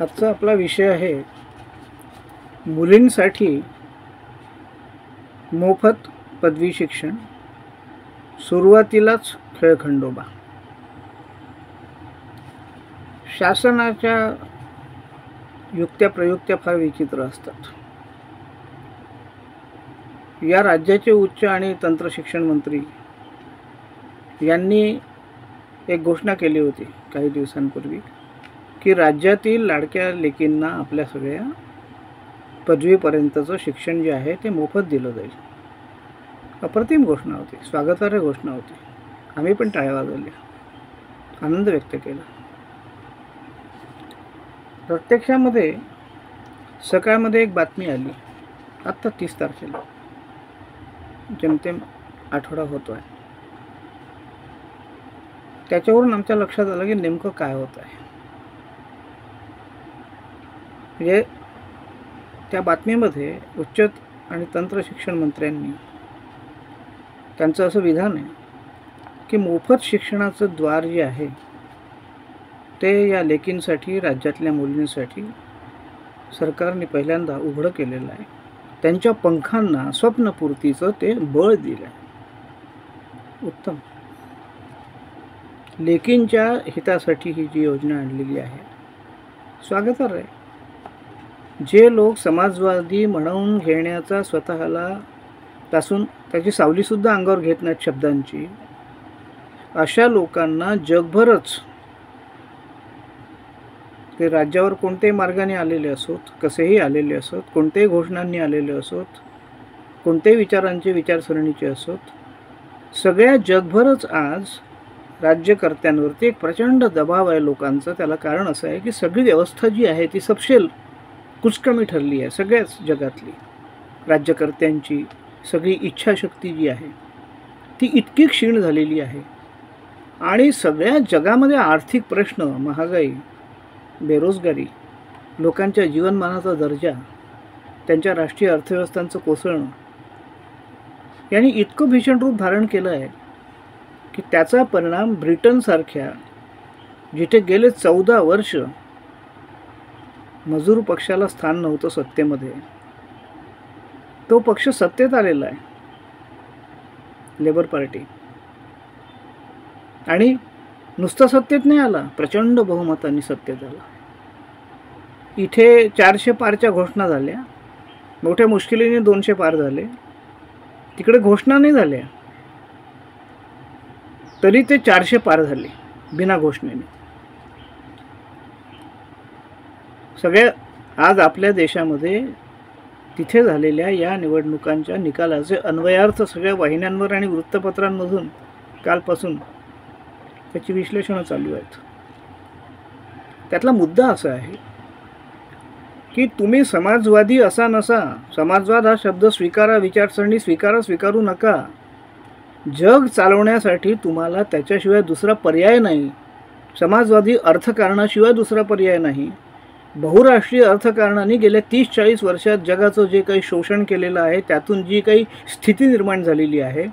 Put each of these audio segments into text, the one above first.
आजचा आपला विषय आहे मुलींसाठी मोफत पदवी शिक्षण, सुरुवातीलाच खेळखंडोबा. शासनाच्या युक्त्या प्रयुक्त्या फार विचित्र असतात. या राज्याचे उच्च आणि तंत्र शिक्षण मंत्री यांनी एक घोषणा केली होती काही दिवसांपूर्वी की राज्यातील लाडक्या लेकींना आपल्या सगळ्या पदवीपर्यंतचं शिक्षण जे आहे ते मोफत दिलं जाईल. अप्रतिम घोषणा होती, स्वागतार्ह घोषणा होती. आम्ही पण टाळ्या वाजवल्या, आनंद व्यक्त केला. प्रत्यक्षामध्ये सकाळमध्ये एक बातमी आली, आत्ता 30 तारखेला, जेमतेम आठवडा होतो आहे. त्याच्यावरून आमच्या लक्षात आलं की नेमकं काय होत आहे. म्हणजे त्या बातमीमध्ये उच्च आणि तंत्र शिक्षण मंत्र्यांनी त्यांचं असं विधान आहे की मोफत शिक्षणाचं द्वार जे आहे ते या लेकींसाठी, राज्यातल्या मुलींसाठी सरकारने पहिल्यांदा उघडं केलेलं आहे. त्यांच्या पंखांना स्वप्नपूर्तीचं ते बळ दिलं आहे. उत्तम. लेकींच्या हितासाठी ही जी योजना आणलेली आहे स्वागतार्ह आहे. जे लोक समाजवादी म्हणून घेण्याचा स्वतःला पासून त्याची सावलीसुद्धा अंगावर घेत नाहीत शब्दांची, अशा लोकांना जगभरच ते राज्यावर कोणत्याही मार्गाने आलेले असोत, कसेही आलेले असोत, कोणत्याही घोषणांनी आलेले असोत, कोणत्याही विचारांचे विचारसरणीचे असोत, सगळ्या जगभरच आज राज्यकर्त्यांवरती एक प्रचंड दबाव आहे लोकांचा. त्याला कारण असं आहे की सगळी व्यवस्था जी आहे ती सपशेल कुचकमी ठरली आहे. सगळ्याच जगातली राज्यकर्त्यांची सगळी इच्छाशक्ती जी आहे ती इतकी क्षीण झालेली आहे. आणि सगळ्या जगामध्ये आर्थिक प्रश्न, महागाई, बेरोजगारी, लोकांच्या जीवनमानाचा दर्जा, त्यांच्या राष्ट्रीय अर्थव्यवस्थांचं कोसळणं यांनी इतकं भीषण रूप धारण केलं आहे की त्याचा परिणाम ब्रिटनसारख्या, जिथे गेले 14 वर्ष मजूर पक्षाला स्थान नव्हतं सत्तेमध्ये, तो पक्ष सत्तेत आलेला आहे, लेबर पार्टी. आणि नुसतं सत्तेत नाही आला, प्रचंड बहुमतांनी सत्तेत आला. इथे 400 पारच्या घोषणा झाल्या, मोठ्या मुश्किलीने 200 पार झाले. तिकडे घोषणा नाही झाल्या तरी ते 400 पार झाले बिना घोषणेने. सगळ्या आज आपल्या देशामध्ये तिथे झालेल्या या निवडणुकांच्या निकालाचे अन्वयार्थ सगळ्या वाहिन्यांवर आणि वृत्तपत्रांमधून कालपासून त्याची विश्लेषणं चालू आहेत. त्यातला मुद्दा असा आहे की तुम्ही समाजवादी असा नसा, समाजवाद हा शब्द स्वीकारा, विचारसरणी स्वीकारा, स्वीकारू नका. जग चालवण्यासाठी तुम्हाला त्याच्याशिवाय दुसरा पर्याय नाही. समाजवादी अर्थकारणाशिवाय दुसरा पर्याय नाही. बहुराष्ट्रीय अर्थकारणाने गेल्या 30-40 वर्षात जगाचं जे काही शोषण केलेलं आहे, त्यातून जी काही स्थिती निर्माण झालेली आहे,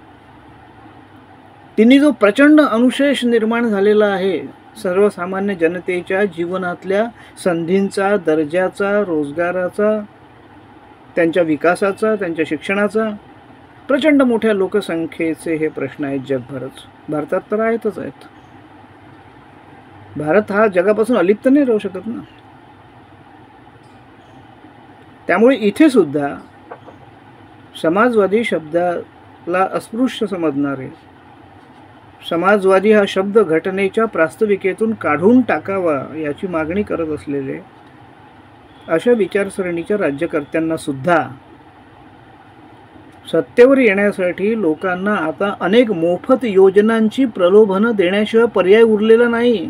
तिने जो प्रचंड अनुशेष निर्माण झालेला आहे सर्वसामान्य जनतेच्या जीवनातल्या संधींचा, दर्जाचा, रोजगाराचा, त्यांच्या विकासाचा, त्यांच्या शिक्षणाचा, प्रचंड मोठ्या लोकसंख्येचे हे प्रश्न आहेत जगभरच. भारतात तर आहेतच आहेत. भारत हा जगापासून अलिप्त नाही राहू शकत ना. त्यामुळे इथे सुद्धा समाजवादी शब्दाला अस्पृश्य समजणारे, समाजवादी हा शब्द घटनेच्या प्रास्ताविकेतून काढून टाकावा याची मागणी करत असलेले अशा विचारसरणीच्या राज्यकर्त्यांना सुद्धा सत्तेवर येण्यासाठी लोकांना आता अनेक मोफत योजनांची प्रलोभनं देण्याशिवाय पर्याय उरलेला नाही.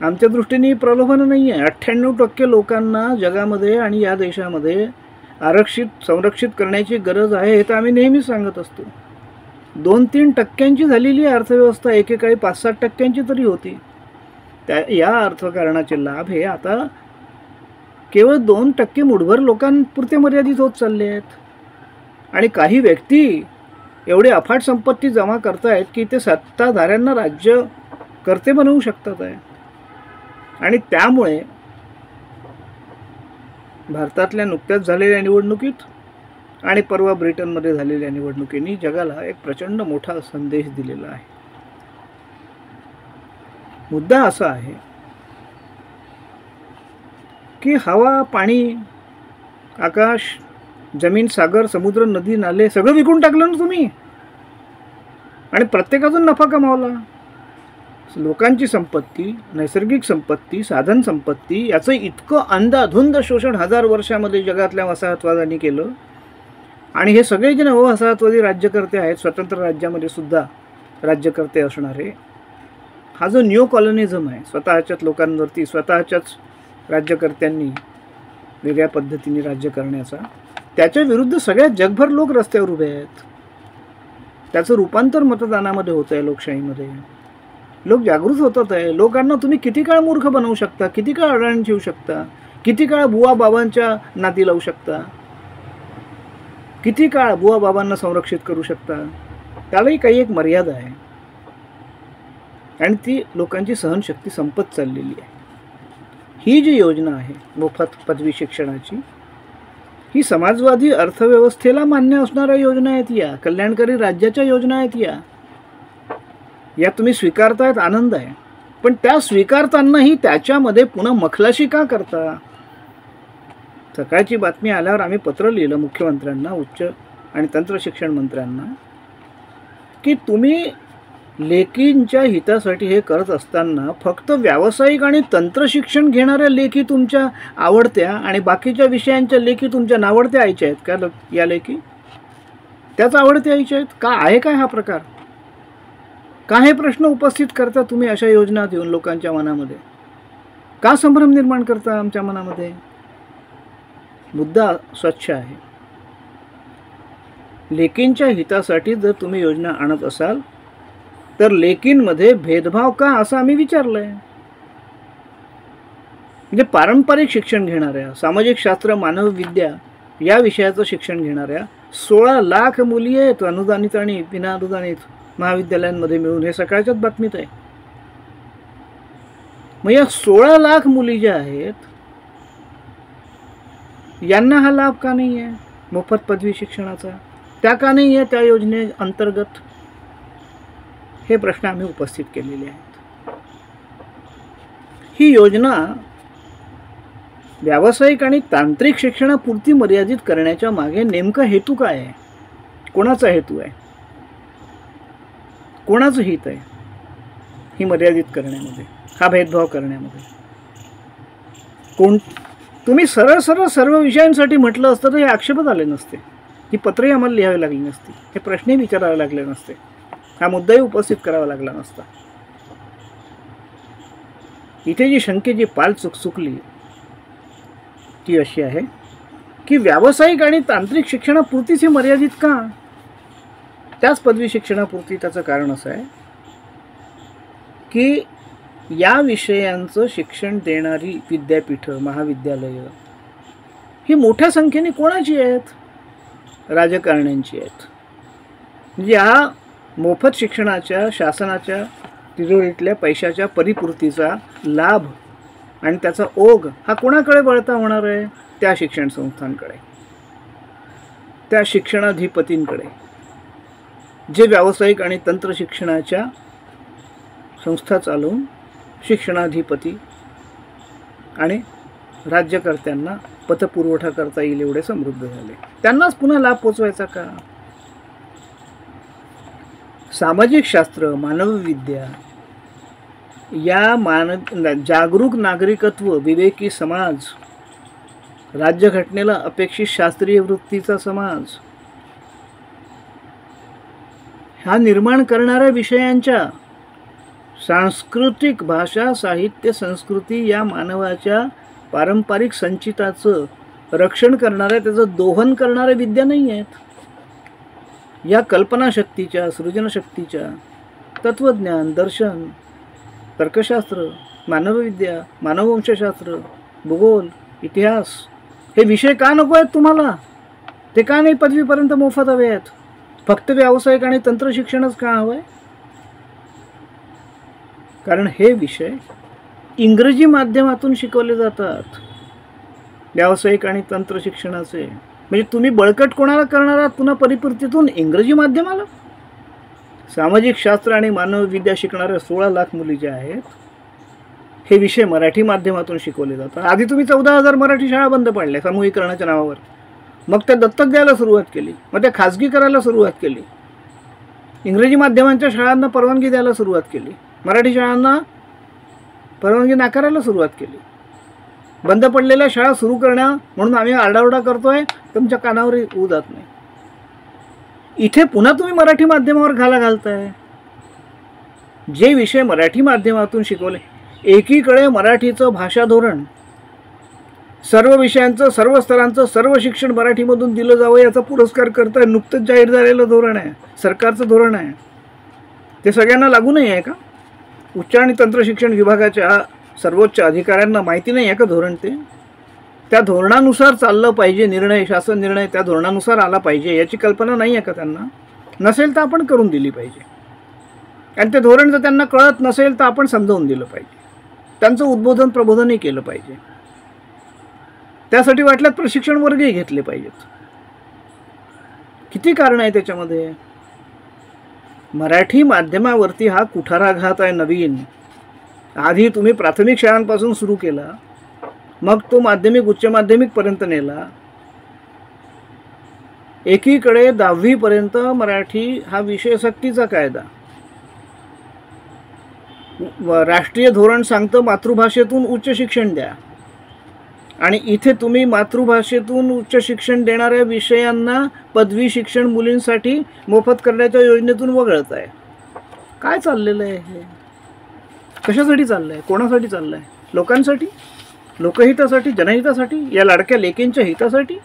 आमच्या दृष्टीने प्रलोभनं नाही आहे. 98% लोकांना जगामध्ये आणि या देशामध्ये आरक्षित, संरक्षित करण्याची गरज आहे, हे तर आम्ही नेहमीच सांगत असतो. 2-3% झालेली अर्थव्यवस्था एकेकाळी 5-7% तरी होती. या अर्थकारणाचे लाभ हे आता केवळ 2% मुठभर लोकांपुरते मर्यादित होत चालले आहेत. आणि काही व्यक्ती एवढे अफाट संपत्ती जमा करतायत की ते सत्ताधाऱ्यांना राज्य कर्ते बनवू शकतात आहे. आणि त्यामुळे भारतातल्या नुकत्याच झालेल्या निवडणुकीत आणि परवा ब्रिटनमध्ये झालेल्या निवडणुकींनी जगाला एक प्रचंड मोठा संदेश दिलेला आहे. मुद्दा असा आहे की हवा, पाणी, आकाश, जमीन, सागर, समुद्र, नदी, नाले सगळं विकून टाकलं ना तुम्ही आणि प्रत्येकातून नफा कमावला. लोकांची संपत्ती, नैसर्गिक संपत्ती, साधन संपत्ती याचं इतकं अंधाधुंद शोषण 1000 वर्षामध्ये जगातल्या वसाहतवादांनी केलं. आणि हे सगळे जे नववसाहतवादी राज्यकर्ते आहेत, स्वतंत्र राज्यामध्ये सुद्धा राज्यकर्ते असणारे, हा जो न्यू कॉलनिझम आहे, स्वतःच्याच लोकांवरती स्वतःच्याच राज्यकर्त्यांनी वेगळ्या पद्धतीने राज्य करण्याचा, त्याच्या विरुद्ध सगळ्या जगभर लोक रस्त्यावर उभे आहेत. त्याचं रूपांतर मतदानामध्ये होतं आहे. लोकशाहीमध्ये लोक जागृत होतात आहे. लोकांना तुम्ही किती काळ मूर्ख बनवू शकता, किती काळ अडाणी ठेवू शकता, किती काळ बुवा बाबांच्या नादी लावू शकता, किती काळ बुवा बाबांना संरक्षित करू शकता. त्यालाही काही एक मर्यादा आहे आणि ती लोकांची सहनशक्ती संपत चाललेली आहे. ही जी योजना आहे मोफत पदवी शिक्षणाची, ही समाजवादी अर्थव्यवस्थेला मान्य असणाऱ्या योजना आहेत. या कल्याणकारी राज्याच्या योजना आहेत. या तुम्ही स्वीकारतायत, आनंद आहे. पण त्या स्वीकारतानाही त्याच्यामध्ये पुन्हा मखलाशी का करता? सकाळची बातमी आल्यावर आम्ही पत्र लिहिलं मुख्यमंत्र्यांना, उच्च आणि तंत्र शिक्षण मंत्र्यांना, की तुम्ही लेकींच्या हितासाठी हे करत असताना फक्त व्यावसायिक आणि तंत्र शिक्षण घेणाऱ्या लेखी तुमच्या आवडत्या आणि बाकीच्या विषयांच्या लेखी तुमच्या नावडत्या आईच्या आहेत का? या लेखी त्याच आवडत्या आईच्या आहेत का? आहे काय हा प्रकार? का हे प्रश्न उपस्थित करता तुम्ही अशा योजना देऊन लोकांच्या मनामध्ये? का संभ्रम निर्माण करता आमच्या मनामध्ये? मुद्दा स्वच्छ आहे. लेकींच्या हितासाठी जर तुम्ही योजना आणत असाल तर लेकींमध्ये भेदभाव का, असं आम्ही विचारलंय. म्हणजे पारंपरिक शिक्षण घेणाऱ्या, सामाजिक शास्त्र, मानवविद्या या विषयाचं शिक्षण घेणाऱ्या 16 लाख मुली आहेत अनुदानित आणि विनाअनुदानित महाविद्यालयांमध्ये मिळून. हे सकाळच्याच बातमीत आहे. मग या 16 लाख मुली ज्या आहेत यांना हा लाभ का नाही आहे मोफत पदवी शिक्षणाचा? त्या का नाही आहे त्या योजनेअंतर्गत? हे प्रश्न आम्ही उपस्थित केलेले आहेत. ही योजना व्यावसायिक आणि तांत्रिक शिक्षणापुरती मर्यादित करण्याच्या मागे नेमका हेतू काय आहे? कोणाचा हेतू आहे? कोणाचं हित आहे ही मर्यादित करण्यामध्ये, हा भेदभाव करण्यामध्ये? तुम्ही सरळ सरळ सर्व विषयांसाठी म्हटलं असतं तर हे आक्षेपच आले नसते, ही पत्रही आम्हाला लिहावी लागली नसती, हे प्रश्नही विचारावे लागले नसते, हा मुद्दाही उपस्थित करावा लागला नसता. इथे जी शंकेची पाल चुकली ती अशी आहे की व्यावसायिक आणि तांत्रिक शिक्षणापुरतीच हे मर्यादित का? त्याच पदवी शिक्षणापुरती. त्याचं कारण असं आहे की या विषयांचं शिक्षण देणारी विद्यापीठं, महाविद्यालयं ही मोठ्या संख्येने कोणाची आहेत? राजकारण्यांची आहेत. म्हणजे या मोफत शिक्षणाच्या शासनाच्या तिजोरीतल्या पैशाच्या परिपूर्तीचा लाभ आणि त्याचा ओघ हा कोणाकडे वळता होणार आहे? त्या शिक्षण संस्थांकडे, त्या शिक्षणाधिपतींकडे, जे व्यावसायिक आणि तंत्र शिक्षणाच्या संस्था चालवून शिक्षणाधिपती आणि राज्यकर्त्यांना पतपुरवठा करता येईल एवढे समृद्ध झाले. त्यांनाच पुन्हा लाभ पोचवायचा का? सामाजिक शास्त्र, मानवविद्या या जागरूक नागरिकत्व, विवेकी समाज, राज्यघटनेला अपेक्षित शास्त्रीय वृत्तीचा समाज, हा निर्माण करणाऱ्या विषयांच्या सांस्कृतिक, भाषा, साहित्य, संस्कृती या मानवाच्या पारंपरिक संचिताचं रक्षण करणाऱ्या, त्याचं दोहन करणाऱ्या विद्या नाही आहेत. या कल्पनाशक्तीच्या, सृजनशक्तीच्या, तत्त्वज्ञान, दर्शन, तर्कशास्त्र, मानवविद्या, मानववंशशास्त्र, भूगोल, इतिहास हे विषय का नको आहेत तुम्हाला? ते का नाही पदवीपर्यंत मोफत हवे आहेत? फक्त व्यावसायिक आणि तंत्र शिक्षणच का हवं आहे? कारण हे विषय इंग्रजी माध्यमातून शिकवले जातात. व्यावसायिक आणि तंत्र शिक्षणाचे. म्हणजे तुम्ही बळकट कोणाला करणार आहात पुन्हा परिपूर्तीतून? इंग्रजी माध्यमाला. सामाजिक शास्त्र आणि मानव विद्या शिकणाऱ्या 16 लाख मुली ज्या आहेत, हे विषय मराठी माध्यमातून शिकवले जातात. आधी तुम्ही 14,000 मराठी शाळा बंद पाडल्या सामूहिकरणाच्या नावावर. मग त्या दत्तक द्यायला सुरुवात केली, मग त्या खाजगी करायला सुरुवात केली, इंग्रजी माध्यमांच्या शाळांना परवानगी द्यायला सुरुवात केली, मराठी शाळांना परवानगी नाकारायला सुरुवात केली. बंद पडलेल्या शाळा सुरू करण्या म्हणून आम्ही आरडाओरडा करतोय, तुमच्या कानावर येऊ जात नाही. इथे पुन्हा तुम्ही मराठी माध्यमावर घाला घालताय. जे विषय मराठी माध्यमातून शिकवले, एकीकडे मराठीचं भाषा धोरण, सर्व विषयांचं, सर्व स्तरांचं, सर्व शिक्षण मराठीमधून दिलं जावं याचा पुरस्कार करताय. नुकतंच जाहीर झालेलं धोरण आहे, सरकारचं धोरण आहे. ते सगळ्यांना लागू नाही आहे का? उच्च आणि तंत्र शिक्षण विभागाच्या सर्वोच्च अधिकाऱ्यांना माहिती नाही आहे का धोरण? ते त्या धोरणानुसार चाललं पाहिजे. निर्णय, शासन निर्णय त्या धोरणानुसार आला पाहिजे याची कल्पना नाही आहे का त्यांना? नसेल तर आपण करून दिली पाहिजे. आणि ते धोरण जर त्यांना कळत नसेल तर आपण समजावून दिलं पाहिजे. त्यांचं उद्बोधन प्रबोधनही केलं पाहिजे. त्यासाठी वाटल्यात प्रशिक्षण वर्गही घेतले पाहिजेत. किती कारण आहे त्याच्यामध्ये. मराठी माध्यमावरती हा कुठाराघात आहे नवीन. आधी तुम्ही प्राथमिक शाळांपासून सुरू केला, मग तो माध्यमिक उच्च माध्यमिक पर्यंत नेला. एकीकडे 10वी पर्यंत मराठी हा विषय सक्तीचा कायदा. राष्ट्रीय धोरण सांगतं मातृभाषेतून उच्च शिक्षण द्या, आणि इथे तुम्ही मातृभाषेतून उच्च शिक्षण देणाऱ्या विषयांना पदवी शिक्षण मुलींसाठी मोफत करण्याच्या योजनेतून वगळत आहे. काय चाललेलं आहे हे? कशासाठी चाललं आहे? कोणासाठी चाललं आहे? लोकांसाठी, लोकहितासाठी, जनहितासाठी, या लाडक्या लेकींच्या हितासाठी?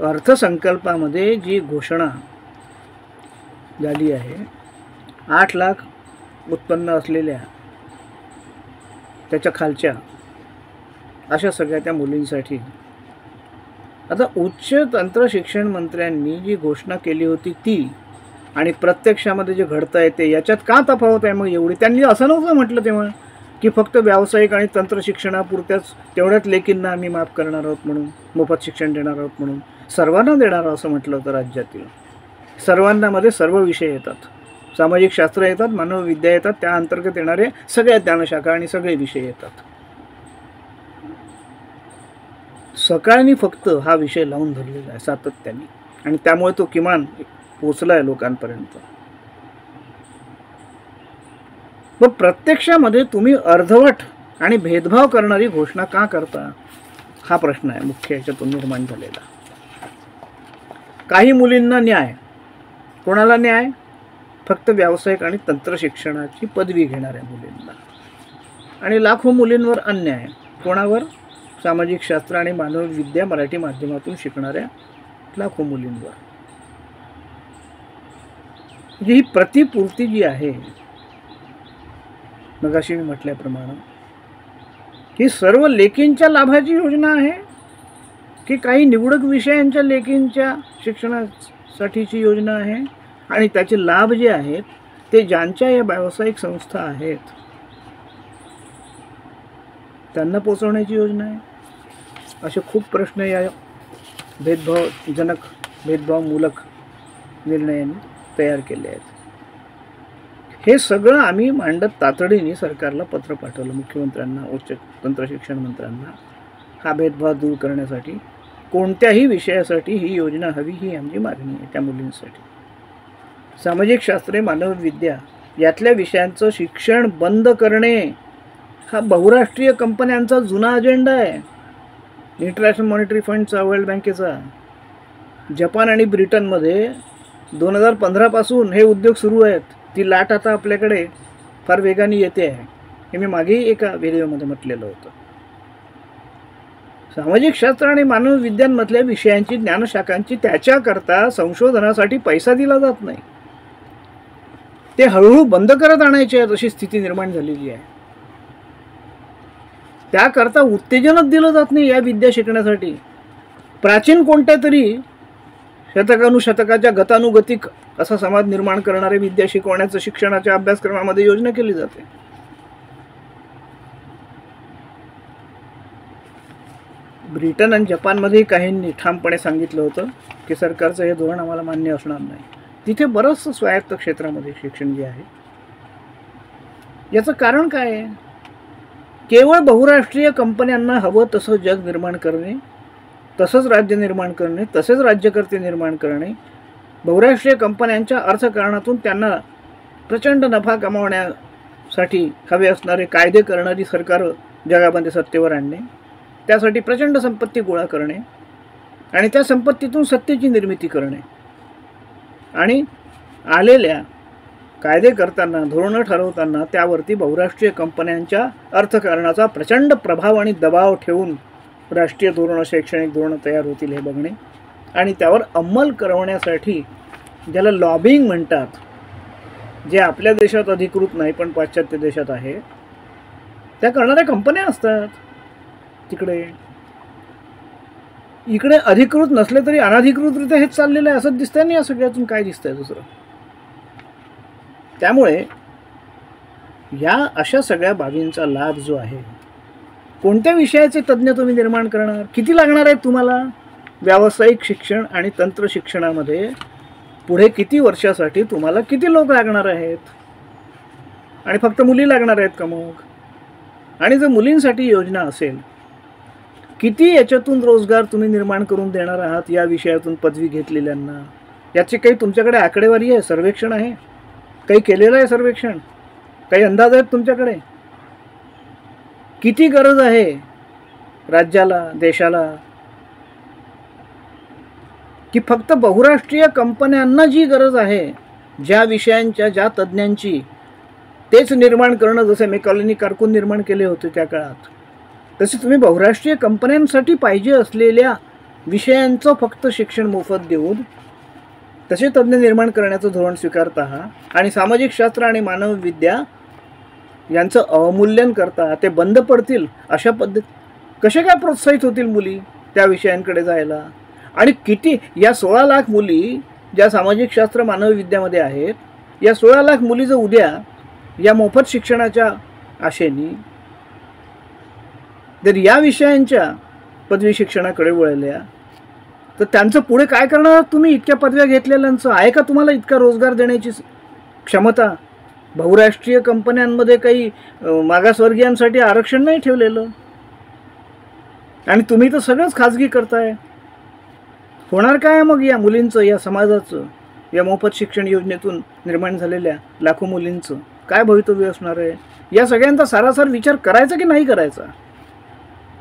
अर्थसंकल्पामध्ये जी घोषणा झाली आहे, 8 लाख उत्पन्न असलेल्या त्याच्या खालच्या अशा सगळ्या त्या मुलींसाठी. आता उच्च तंत्र शिक्षण मंत्र्यांनी जी घोषणा केली होती ती आणि प्रत्यक्षामध्ये जे घडतं आहे ते, याच्यात का तफावत आहे मग एवढी? त्यांनी असं नव्हतं म्हटलं तेव्हा की फक्त व्यावसायिक आणि तंत्र शिक्षणापुरत्याच तेवढ्याच लेकींना आम्ही माफ करणार आहोत म्हणून, मोफत शिक्षण देणार आहोत म्हणून. सर्वांना देणार असं म्हटलं होतं राज्यातील. सर्वांना मध्ये सर्व विषय येतात, सामाजिक शास्त्र येतात, मानव विद्या येतात, त्या अंतर्गत येणारे सगळ्या ज्ञानशाखा आणि सगळे विषय येतात. सकाळनी फक्त हा विषय लावून धरलेला आहे सातत्याने, आणि त्यामुळे तो किमान पोचला आहे लोकांपर्यंत. मग प्रत्यक्षामध्ये तुम्ही अर्धवट आणि भेदभाव करणारी घोषणा का करता? हा प्रश्न आहे मुख्य याच्यातून निर्माण झालेला. काही मुलींना न्याय. कोणाला न्याय? फक्त व्यावसायिक आणि तंत्र शिक्षणाची पदवी घेणाऱ्या मुलींना. आणि लाखो मुलींवर अन्याय. कोणावर? सामाजिक शास्त्र आणि मानव विद्या मराठी माध्यमातून शिकणाऱ्या लाखो मुलींवर. ही प्रतिपूर्ती जी आहे, मगाशी मी म्हटल्याप्रमाणे, ही सर्व लेकींच्या लाभाची योजना आहे की काही निवडक विषयांच्या लेकींच्या शिक्षणासाठीची योजना आहे? आणि त्याचे लाभ जे आहेत ते ज्यांच्या या व्यावसायिक संस्था आहेत त्यांना पोचवण्याची योजना आहे? असे खूप प्रश्न या भेदभावजनक, भेदभावमूलक निर्णयांनी तयार केले आहेत. हे सगळं आम्ही मांडत तातडीने सरकारला पत्र पाठवलं, मुख्यमंत्र्यांना, उच्च तंत्र शिक्षण मंत्र्यांना. हा भेदभाव दूर करण्यासाठी कोणत्याही विषयासाठी ही योजना हवी, ही आमची मागणी आहे त्या मुलींसाठी. सामाजिक शास्त्रे, मानव विद्या यातल्या विषयांचं शिक्षण बंद करणे हा बहुराष्ट्रीय कंपन्यांचा जुना अजेंडा आहे. इंटरनॅशनल मॉनिटरी फंडचा, वर्ल्ड बँकेचा. जपान आणि ब्रिटनमध्ये 2015 पासून हे उद्योग सुरू आहेत. ती लाट आता आपल्याकडे फार वेगाने येते आहे. हे मी मागेही एका व्हिडिओमध्ये म्हटलेलं होतं. सामाजिक शास्त्र आणि मानव विद्यांमधल्या विषयांची, ज्ञानशाखांची त्याच्याकरता संशोधनासाठी पैसा दिला जात नाही. ते हळूहळू बंद करत आणायचे आहेत अशी स्थिती निर्माण झालेली आहे. त्याकरता उत्तेजनच दिलं जात नाही या विद्या शिकण्यासाठी. प्राचीन कोणत्या तरी शतकानुशतकाच्या गतानुगतिक असा समाज निर्माण करणारे विद्या शिकवण्याचं शिक्षणाच्या अभ्यासक्रमामध्ये योजना केली जाते. ब्रिटन आणि जपानमध्येही काहींनी ठामपणे सांगितलं होतं की सरकारचं हे धोरण आम्हाला मान्य असणार नाही. तिथे बरंचसं स्वायत्त क्षेत्रामध्ये शिक्षण जे आहे याचं कारण काय आहे? केवळ बहुराष्ट्रीय कंपन्यांना हवं तसं जग निर्माण करणे, तसंच राज्य निर्माण करणे, तसेच राज्यकर्ते निर्माण करणे, बहुराष्ट्रीय कंपन्यांच्या अर्थकारणातून त्यांना प्रचंड नफा कमावण्यासाठी हवे असणारे कायदे करणारी सरकारं जगामध्ये सत्तेवर आणणे, त्यासाठी प्रचंड संपत्ती गोळा करणे आणि त्या संपत्तीतून सत्तेची निर्मिती करणे आणि आलेल्या कायदे करताना, धोरणं ठरवताना त्यावरती बहुराष्ट्रीय कंपन्यांच्या अर्थकारणाचा प्रचंड प्रभाव आणि दबाव ठेवून राष्ट्रीय धोरणं, शैक्षणिक धोरणं तयार होतील हे बघणे आणि त्यावर अंमल करवण्यासाठी ज्याला लॉबिंग म्हणतात, जे आपल्या देशात अधिकृत नाही पण पाश्चात्य देशात आहे, त्या करणाऱ्या कंपन्या असतात तिकडे. इकडे अधिकृत नसले तरी अनधिकृतरित्या हेच चाललेलं आहे असं दिसतंय नाही. या सगळ्यातून काय दिसतंय दुसरं? त्यामुळे या अशा सगळ्या बाबींचा लाभ जो आहे, कोणत्या विषयाचे तज्ज्ञ तुम्ही निर्माण करणार, किती लागणार आहेत तुम्हाला व्यावसायिक शिक्षण आणि तंत्र शिक्षणामध्ये, पुढे किती वर्षासाठी तुम्हाला किती लोक लागणार आहेत, आणि फक्त मुली लागणार आहेत का मग? आणि जर मुलींसाठी योजना असेल, किती याच्यातून रोजगार तुम्ही निर्माण करून देणार आहात या विषयातून पदवी घेतलेल्यांना? याची काही तुमच्याकडे आकडेवारी आहे, सर्वेक्षण आहे, काही केलेलं आहे सर्वेक्षण, काही अंदाज आहेत तुमच्याकडे? किती गरज आहे राज्याला, देशाला, की फक्त बहुराष्ट्रीय कंपन्यांना जी गरज आहे, ज्या विषयांच्या, ज्या तज्ज्ञांची, तेच निर्माण करणं, जसे मेकॉलनी कारकून निर्माण केले होते त्या काळात, तसे तुम्ही बहुराष्ट्रीय कंपन्यांसाठी पाहिजे असलेल्या विषयांचं फक्त शिक्षण मोफत देऊन तसे तज्ज्ञ निर्माण करण्याचं धोरण स्वीकारता आणि सामाजिक शास्त्र आणि मानवविद्या यांचं अवमूल्यन करता, ते बंद पडतील अशा पद्धत कसे काय प्रोत्साहित होतील मुली त्या विषयांकडे जायला? आणि किती या 16 लाख मुली ज्या सामाजिक शास्त्र मानवविद्यामध्ये आहेत, या 16 लाख मुली जर उद्या या मोफत शिक्षणाच्या आशेने जर या विषयांच्या पदवी शिक्षणाकडे वळल्या तर त्यांचं पुढे काय करणार तुम्ही? इतक्या पदव्या घेतलेल्यांचं आहे का तुम्हाला इतका रोजगार देण्याची क्षमता? बहुराष्ट्रीय कंपन्यांमध्ये काही मागासवर्गीयांसाठी आरक्षण नाही ठेवलेलं आणि तुम्ही तर सगळंच खाजगी करताय. होणार काय मग या मुलींचं, या समाजाचं, या मोफत शिक्षण योजनेतून निर्माण झालेल्या लाखो मुलींचं काय भवितव्य असणार आहे? या सगळ्यांचा सारासार विचार करायचा की नाही करायचा?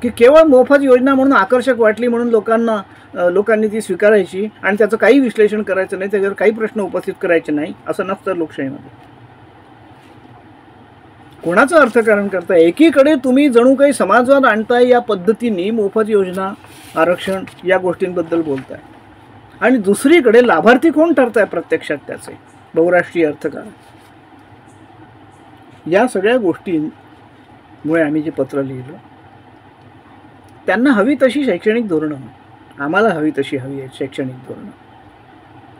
की केवळ मोफत योजना म्हणून आकर्षक वाटली म्हणून लोकांनी ती स्वीकारायची आणि त्याचं काही विश्लेषण करायचं नाही, त्याच्यावर काही प्रश्न उपस्थित करायचे नाही, असं नसतं लोकशाहीमध्ये. कोणाचं अर्थकारण करताय? एकीकडे तुम्ही जणू काही समाजवाद आणताय या पद्धतीने, मोफत योजना, आरक्षण या गोष्टींबद्दल बोलताय, आणि दुसरीकडे लाभार्थी कोण ठरताय प्रत्यक्षात त्याचे? बहुराष्ट्रीय अर्थकारण. या सगळ्या गोष्टींमुळे आम्ही जे पत्र लिहिलं, त्यांना हवी तशी शैक्षणिक धोरणं, आम्हाला हवी तशी हवी आहेत शैक्षणिक धोरणं.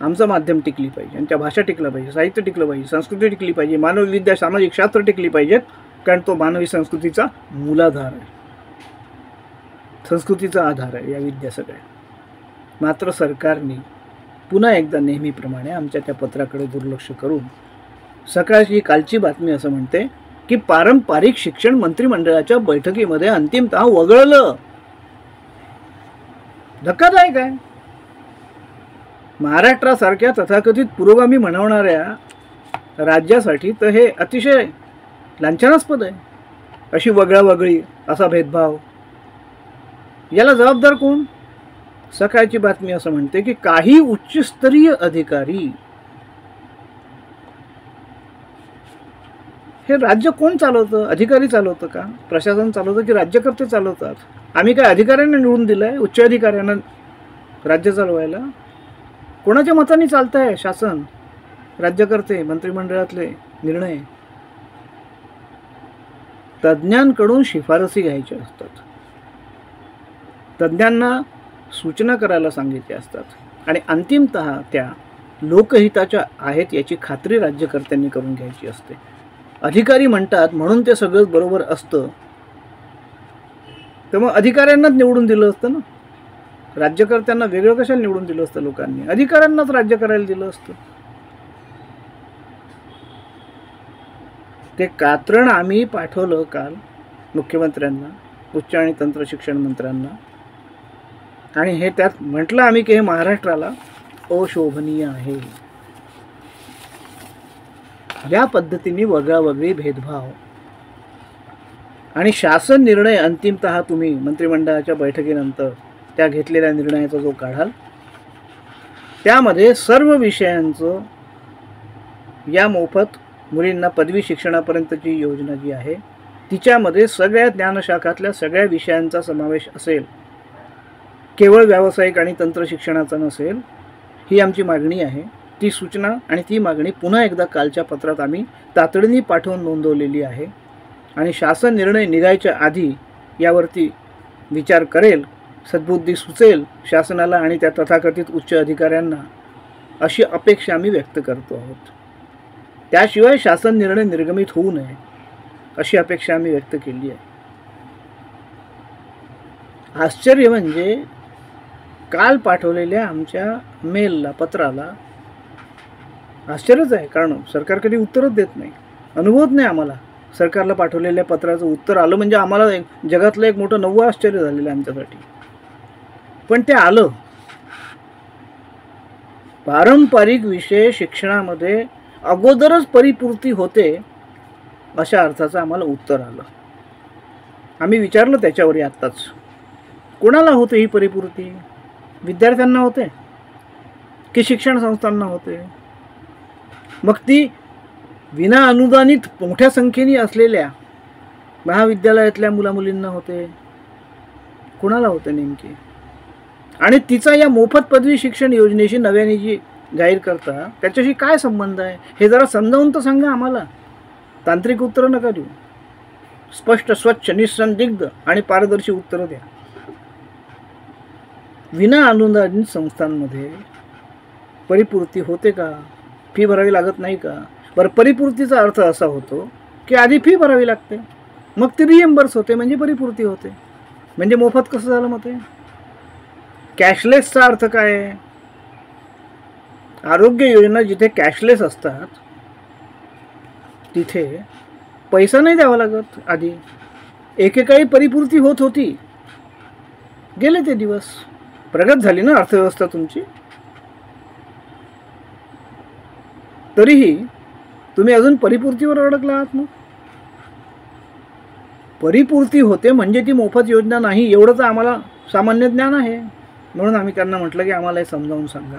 आमचं माध्यम टिकली पाहिजे, आमच्या भाषा टिकलं पाहिजे, साहित्य टिकलं पाहिजे, संस्कृती टिकली पाहिजे, मानवविद्या, सामाजिक शास्त्र टिकली पाहिजेत, कारण तो मानवी संस्कृतीचा मूलाधार आहे, संस्कृतीचा आधार आहे या विद्या सगळ्या. मात्र सरकारने पुन्हा एकदा नेहमीप्रमाणे आमच्या त्या पत्राकडे दुर्लक्ष करून सकाळची कालची बातमी असं म्हणते की पारंपरिक शिक्षण मंत्रिमंडळाच्या बैठकीमध्ये अंतिमतः वगळलं. धक्कादायक आहे. महाराष्ट्रासारख्या तथाकथित पुरोगामी म्हणवणाऱ्या राज्यासाठी तर हे अतिशय लांछनास्पद आहे. अशी वगळावगळी, असा भेदभाव, याला जबाबदार कोण? सकाळची बातमी असं म्हणते की काही उच्चस्तरीय अधिकारी, हे राज्य कोण चालवतं? अधिकारी चालवतं का? प्रशासन चालवतं की राज्यकर्ते चालवतात? आम्ही काय अधिकाऱ्यांना निवडून दिलंय उच्च अधिकाऱ्यांना राज्य चालवायला? कोणाच्या मताने चालत आहे शासन, राज्यकर्ते, मंत्रिमंडळातले निर्णय? तज्ज्ञांकडून शिफारसी घ्यायच्या असतात, तज्ज्ञांना सूचना करायला सांगितल्या असतात आणि अंतिमतः त्या लोकहिताच्या आहेत याची खात्री राज्यकर्त्यांनी करून घ्यायची असते. अधिकारी म्हणतात म्हणून ते सगळं बरोबर असतं तर मग अधिकाऱ्यांनाच निवडून दिलं असतं ना. राज्यकर्त्यांना वेगळं कशाला निवडून दिलं असतं लोकांनी? अधिकाऱ्यांनाच राज्य करायला दिलं असतं. ते कात्रण आम्ही पाठवलं काल मुख्यमंत्र्यांना, उच्च आणि तंत्र शिक्षण मंत्र्यांना, आणि हे त्यात म्हटलं आम्ही की हे महाराष्ट्राला अशोभनीय आहे. या पद्धतीने वगळावगळी, भेदभाव आणि शासन निर्णय अंतिमतः तुम्ही मंत्रिमंडळाच्या बैठकीनंतर त्या घेतलेल्या निर्णयाचा जो काढाल, त्यामध्ये सर्व विषयांचं या मोफत मुलींना पदवी शिक्षणापर्यंतची योजना जी आहे तिच्यामध्ये सगळ्या ज्ञानशाखातल्या सगळ्या विषयांचा समावेश असेल, केवळ व्यावसायिक आणि तंत्र शिक्षणाचा नसेल, ही आमची मागणी आहे. ती सूचना आणि ती मागणी पुन्हा एकदा कालच्या पत्रात आम्ही तातडीने पाठवून नोंदवलेली आहे आणि शासन निर्णय निघायच्या आधी यावरती विचार करेल, सद्बुद्धी सुचेल शासनाला आणि त्या तथाकथित उच्च अधिकाऱ्यांना, अशी अपेक्षा आम्ही व्यक्त करतो आहोत. त्याशिवाय शासन निर्णय निर्गमित होऊ नये अशी अपेक्षा आम्ही व्यक्त केली आहे. आश्चर्य म्हणजे काल पाठवलेल्या आमच्या मेलला, पत्राला आश्चर्यच आहे, कारण सरकार कधी उत्तरच देत नाही. अनुभवत नाही आम्हाला सरकारला पाठवलेल्या पत्राचं उत्तर आलं म्हणजे आम्हाला जगातलं एक मोठं नवं आश्चर्य झालेलं आमच्यासाठी. पण ते आलं. पारंपरिक विषय शिक्षणामध्ये अगोदरच परिपूर्ती होते अशा अर्थाचं आम्हाला उत्तर आलं. आम्ही विचारलं त्याच्यावर आत्ताच, कोणाला होते ही परिपूर्ती? विद्यार्थ्यांना होते की शिक्षण संस्थांना होते? मग ती विना अनुदानित मोठ्या संख्येने असलेल्या महाविद्यालयातल्या मुलामुलींना होते? कोणाला होते नेमकी? आणि तिचा या मोफत पदवी शिक्षण योजनेशी नव्याने जी जाहीर करता त्याच्याशी काय संबंध आहे हे जरा समजावून तर सांगा आम्हाला. तांत्रिक उत्तरं नका देऊ, स्पष्ट, स्वच्छ, निसंदिग्ध आणि पारदर्शी उत्तरं द्या. विना अनुदानित संस्थांमध्ये परिपूर्ती होते का? फी भरावी लागत नाही का? बरं, परिपूर्तीचा अर्थ असा होतो की आधी फी भरावी लागते, मग ती रिएम्बर्स होते, म्हणजे परिपूर्ती होते. म्हणजे मोफत कसं झालं मग ते? कॅशलेसचा अर्थ काय आहे? आरोग्य योजना जिथे कॅशलेस असतात तिथे पैसा नाही द्यावा लागत. आधी एकेकाळी परिपूर्ती होत होती, गेले ते दिवस. प्रगत झाली ना अर्थव्यवस्था तुमची, तरीही तुम्ही अजून परिपूर्तीवर अडकला आहात. मग परिपूर्ती होते म्हणजे ती मोफत योजना नाही, एवढं तर आम्हाला सामान्य ज्ञान आहे. म्हणून आम्ही त्यांना म्हटलं की आम्हाला हे समजावून सांगा.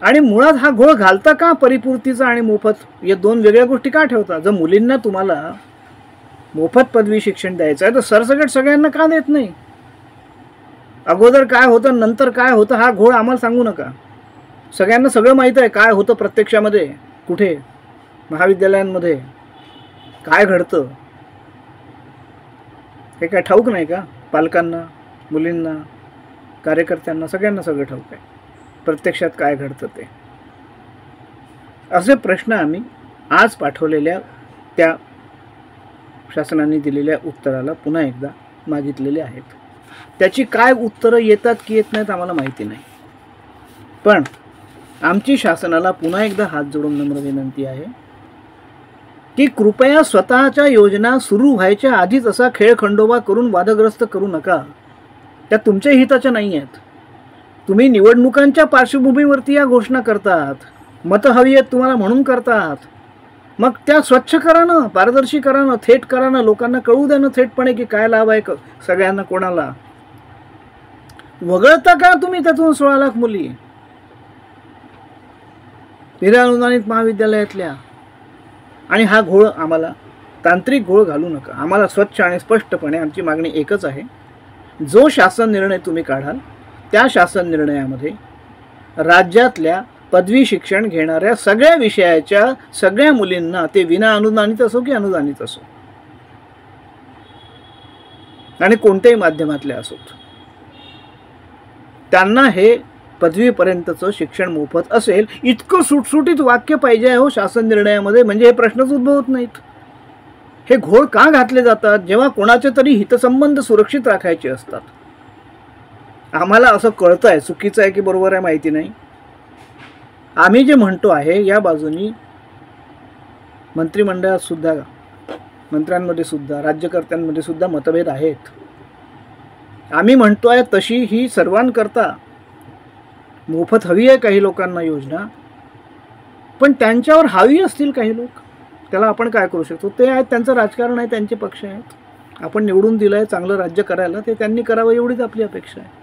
आणि मुळात हा घोळ घालता का परिपूर्तीचा आणि मोफत, या दोन वेगळ्या गोष्टी का ठेवता? जर मुलींना तुम्हाला मोफत पदवी शिक्षण द्यायचं आहे तर सरसकट सगळ्यांना का देत नाही? अगोदर काय होतं, नंतर काय होतं, हा घोळ आम्हाला सांगू नका. सगळ्यांना सगळं माहीत आहे काय होतं प्रत्यक्षामध्ये, कुठे महाविद्यालयांमध्ये काय घडतं. हे काय ठाऊक नाही का? पालकांना, मुलींना, कार्यकर्त्यांना, सगळ्यांना सगळं ठाऊक आहे प्रत्यक्षात काय घडतं ते. असे प्रश्न आम्ही आज पाठवलेल्या त्या शासनाने दिलेल्या उत्तराला पुन्हा एकदा मागितलेले आहेत. त्याची काय उत्तरं येतात की येत नाहीत आम्हाला माहिती नाही, पण आमची शासनाला पुन्हा एकदा हात जोडून नम्र विनंती आहे की कृपया स्वतःच्या योजना सुरू व्हायच्या आधीच असा खेळखंडोबा करून वादग्रस्त करू नका. त्या तुमच्या हिताच्या नाही आहेत. तुम्ही निवडणुकांच्या पार्श्वभूमीवरती या घोषणा करतात, मतं हवी आहेत तुम्हाला म्हणून करतात. मग त्या स्वच्छ करा ना, पारदर्शी करा ना, थेट करा ना, लोकांना कळू द्या ना थेटपणे की काय लाभ आहे सगळ्यांना, कोणाला. वगळता का तुम्ही त्यातून 16 लाख मुली विना अनुदानित महाविद्यालयातल्या? आणि हा घोळ आम्हाला, तांत्रिक घोळ घालू नका. आम्हाला स्वच्छ आणि स्पष्टपणे आमची मागणी एकच आहे, जो शासन निर्णय तुम्ही काढाल त्या शासन निर्णयामध्ये राज्यातल्या पदवी शिक्षण घेणाऱ्या सगळ्या विषयाच्या सगळ्या मुलींना, ते विना अनुदानित असो की अनुदानित असो आणि कोणत्याही माध्यमातल्या असोत, त्यांना हे पदवीपर्यंतचं शिक्षण मोफत असेल. इतकं सुटसुटीत वाक्य पाहिजे आहे हो शासन निर्णयामध्ये, म्हणजे हे प्रश्नच उद्भवत नाहीत. हे घोळ का घातले जातात? जेव्हा कोणाचे तरी हितसंबंध सुरक्षित राखायचे असतात. आम्हाला असं कळतं आहे, चुकीचं आहे की बरोबर आहे माहिती नाही. आम्ही जे म्हणतो आहे या बाजूनी मंत्रिमंडळात सुद्धा, मंत्र्यांमध्ये सुद्धा, राज्यकर्त्यांमध्ये सुद्धा मतभेद आहेत. आम्ही म्हणतो आहे तशी ही सर्वांकरता मोफत हवी आहे काही लोकांना योजना, पण त्यांच्यावर हावी असतील काही लोक, त्याला आपण काय करू शकतो? ते आहेत, त्यांचं राजकारण आहे, त्यांचे पक्ष आहेत. आपण निवडून दिलं आहे चांगलं राज्य करायला, ते त्यांनी करावं एवढीच आपली अपेक्षा आहे.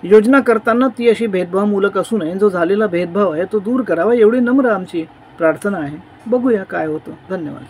योजना करताना ती अशी भेदभावमूलक असू नये. जो झालेला भेदभाव आहे तो दूर करावा एवढी नम्र आमची प्रार्थना आहे. बघूया काय होतं. धन्यवाद.